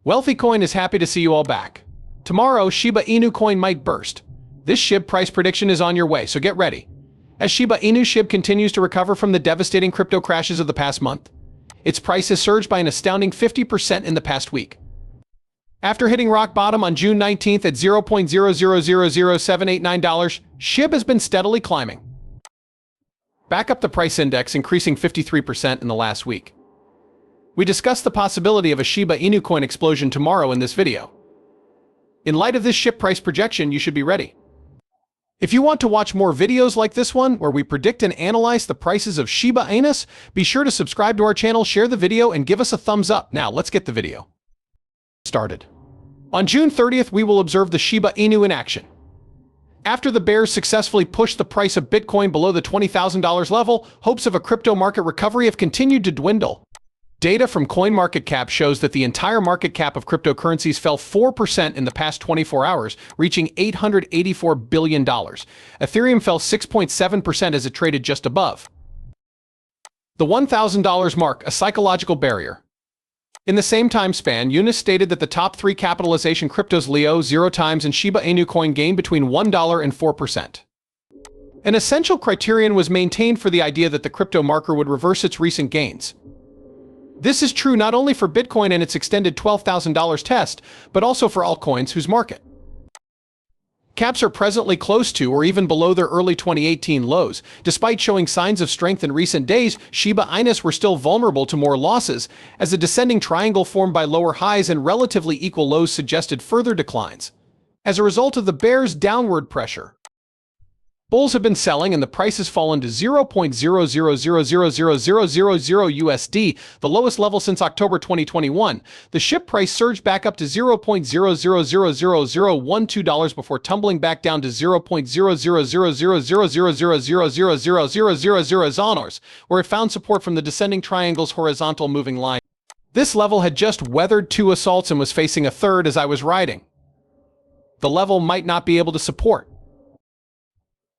Wealthy Coin is happy to see you all back. Tomorrow, Shiba Inu coin might burst. This SHIB price prediction is on your way, so get ready. As Shiba Inu SHIB continues to recover from the devastating crypto crashes of the past month, its price has surged by an astounding 50% in the past week. After hitting rock bottom on June 19th at $0.0000789, SHIB has been steadily climbing. Back up the price index, increasing 53% in the last week. We discussed the possibility of a Shiba Inu coin explosion tomorrow in this video. In light of this SHIB price projection, you should be ready. If you want to watch more videos like this one, where we predict and analyze the prices of Shiba Inus, be sure to subscribe to our channel, share the video, and give us a thumbs up. Now, let's get the video started. On June 30th, we will observe the Shiba Inu in action. After the bears successfully pushed the price of Bitcoin below the $20,000 level, hopes of a crypto market recovery have continued to dwindle. Data from CoinMarketCap shows that the entire market cap of cryptocurrencies fell 4% in the past 24 hours, reaching $884 billion. Ethereum fell 6.7% as it traded just above the $1,000 mark, a psychological barrier. In the same time span, Yunus stated that the top three capitalization cryptos Leo, 0x, and Shiba Inu coin gained between $1 and 4%. An essential criterion was maintained for the idea that the crypto marker would reverse its recent gains. This is true not only for Bitcoin and its extended $12,000 test, but also for altcoins whose market caps are presently close to or even below their early 2018 lows. Despite showing signs of strength in recent days, Shiba Inus were still vulnerable to more losses, as a descending triangle formed by lower highs and relatively equal lows suggested further declines. As a result of the bears' downward pressure, bulls have been selling and the price has fallen to $0.0000000 USD, the lowest level since October 2021. The SHIB price surged back up to $0.0000012 before tumbling back down to $0.00000000000 where it found support from the descending triangle's horizontal moving line. This level had just weathered two assaults and was facing a third as I was writing. The level might not be able to support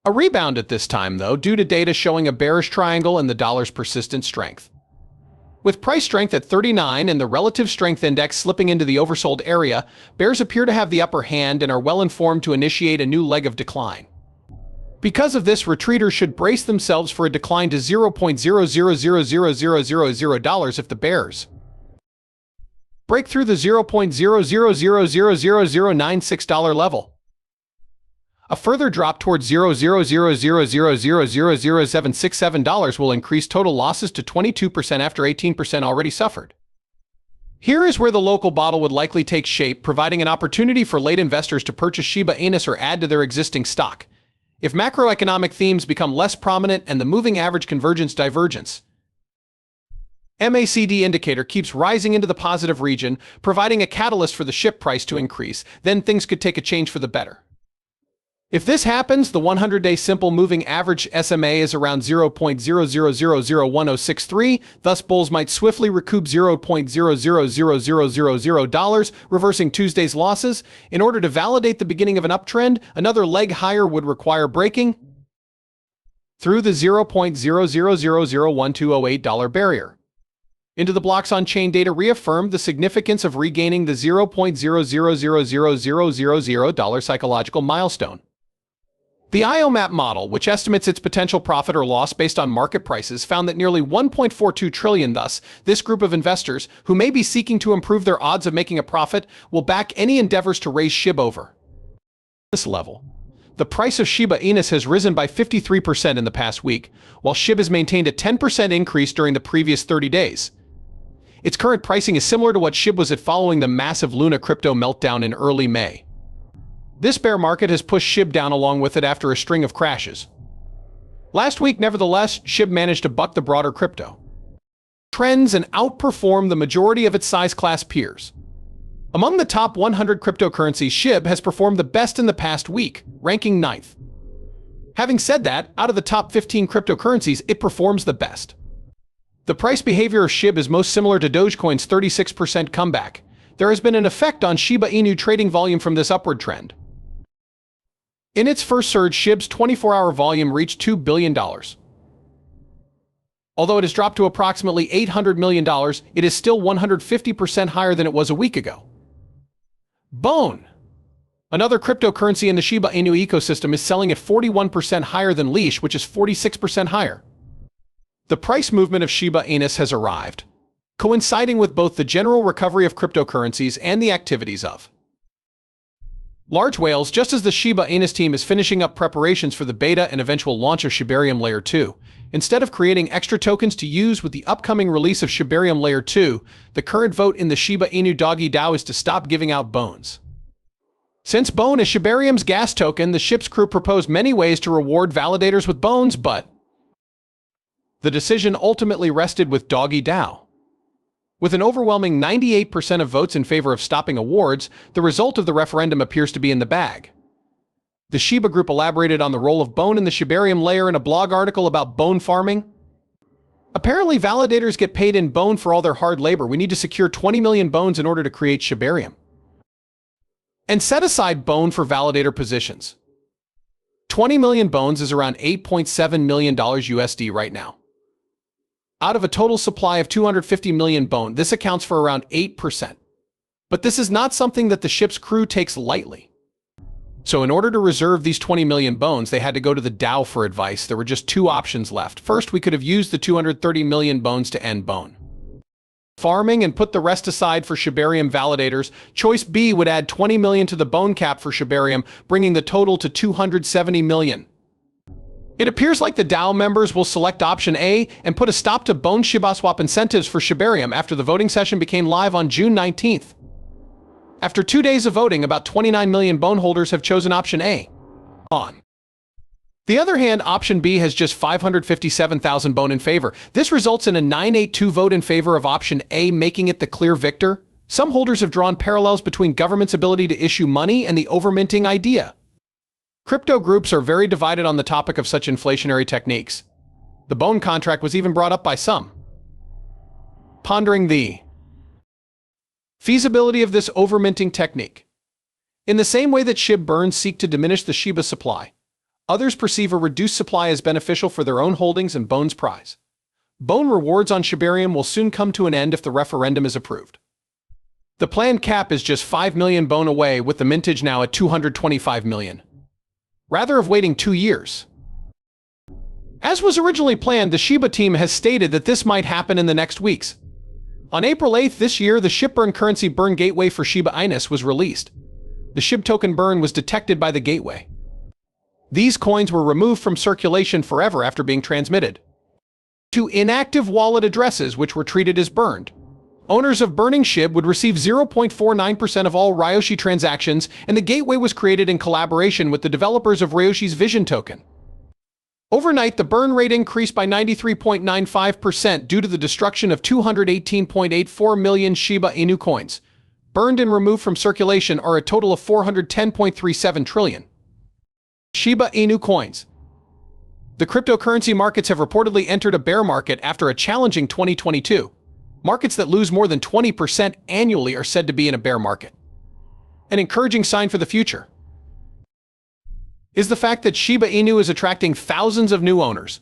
a rebound at this time, though, due to data showing a bearish triangle and the dollar's persistent strength. With price strength at 39 and the relative strength index slipping into the oversold area, bears appear to have the upper hand and are well informed to initiate a new leg of decline. Because of this, retreaters should brace themselves for a decline to $0.0000000 if the bears break through the $0.000000096 level. A further drop towards $0.00000000767 will increase total losses to 22% after 18% already suffered. Here is where the local bottle would likely take shape, providing an opportunity for late investors to purchase Shiba Inus or add to their existing stock. If macroeconomic themes become less prominent and the moving average divergence MACD indicator keeps rising into the positive region, providing a catalyst for the SHIB price to increase, then things could take a change for the better. If this happens, the 100-day simple moving average SMA is around $0.000001063, thus bulls might swiftly recoup $0.0000000, reversing Tuesday's losses. In order to validate the beginning of an uptrend, another leg higher would require breaking through the $0.000001208 barrier. Into the blocks on-chain data reaffirmed the significance of regaining the $0.0000000 psychological milestone. The IOMAP model, which estimates its potential profit or loss based on market prices, found that nearly $1.42 trillion. Thus, this group of investors, who may be seeking to improve their odds of making a profit, will back any endeavors to raise SHIB over this level. The price of Shiba Inus has risen by 53% in the past week, while SHIB has maintained a 10% increase during the previous 30 days. Its current pricing is similar to what SHIB was at following the massive Luna crypto meltdown in early May. This bear market has pushed SHIB down along with it after a string of crashes. Last week, nevertheless, SHIB managed to buck the broader crypto trends and outperform the majority of its size class peers. Among the top 100 cryptocurrencies, SHIB has performed the best in the past week, ranking 9th. Having said that, out of the top 15 cryptocurrencies, it performs the best. The price behavior of SHIB is most similar to Dogecoin's 36% comeback. There has been an effect on Shiba Inu trading volume from this upward trend. In its first surge, SHIB's 24-hour volume reached $2 billion. Although it has dropped to approximately $800 million, it is still 150% higher than it was a week ago. Bone, another cryptocurrency in the Shiba Inu ecosystem, is selling at 41% higher than Leash, which is 46% higher. The price movement of Shiba Inu has arrived, coinciding with both the general recovery of cryptocurrencies and the activities of large whales, just as the Shiba Inu team is finishing up preparations for the beta and eventual launch of Shibarium Layer 2. Instead of creating extra tokens to use with the upcoming release of Shibarium Layer 2, the current vote in the Shiba Inu Doggy DAO is to stop giving out bones. Since Bone is Shibarium's gas token, the ship's crew proposed many ways to reward validators with bones, but the decision ultimately rested with Doggy DAO. With an overwhelming 98% of votes in favor of stopping awards, the result of the referendum appears to be in the bag. The Shiba Group elaborated on the role of Bone in the Shibarium layer in a blog article about bone farming. Apparently, validators get paid in bone for all their hard labor. We need to secure 20 million bones in order to create Shibarium and set aside bone for validator positions. 20 million bones is around $8.7 million USD right now. Out of a total supply of 250 million bone, this accounts for around 8%. But this is not something that the ship's crew takes lightly. So in order to reserve these 20 million bones, they had to go to the DAO for advice. There were just two options left. First, we could have used the 230 million bones to end bone farming and put the rest aside for Shibarium validators. Choice B would add 20 million to the bone cap for Shibarium, bringing the total to 270 million. It appears like the DAO members will select option A and put a stop to bone ShibaSwap incentives for Shibarium after the voting session became live on June 19th. After 2 days of voting, about 29 million bone holders have chosen option A. On the other hand, option B has just 557,000 bone in favor. This results in a 982 vote in favor of option A, making it the clear victor. Some holders have drawn parallels between government's ability to issue money and the overminting idea. Crypto groups are very divided on the topic of such inflationary techniques. The bone contract was even brought up by some, pondering the feasibility of this overminting technique. In the same way that Shib burns seek to diminish the Shiba supply, others perceive a reduced supply as beneficial for their own holdings and Bone's prize. Bone rewards on Shibarium will soon come to an end if the referendum is approved. The planned cap is just 5 million bone away, with the mintage now at 225 million. Rather of waiting 2 years. As was originally planned, the Shiba team has stated that this might happen in the next weeks. On April 8th this year, the Shib Burn currency burn gateway for Shiba Inu was released. The Shib token burn was detected by the gateway. These coins were removed from circulation forever after being transmitted to inactive wallet addresses, which were treated as burned. Owners of burning Shib would receive 0.49% of all Ryoshi transactions, and the gateway was created in collaboration with the developers of Ryoshi's Vision token. Overnight, the burn rate increased by 93.95% due to the destruction of 218.84 million Shiba Inu coins. Burned and removed from circulation are a total of 410.37 trillion Shiba Inu coins. The cryptocurrency markets have reportedly entered a bear market after a challenging 2022. Markets that lose more than 20% annually are said to be in a bear market. An encouraging sign for the future is the fact that Shiba Inu is attracting thousands of new owners.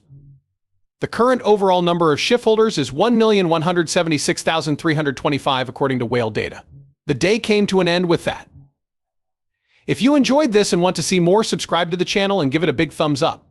The current overall number of SHIB holders is 1,176,325 according to whale data. The day came to an end with that. If you enjoyed this and want to see more, subscribe to the channel and give it a big thumbs up.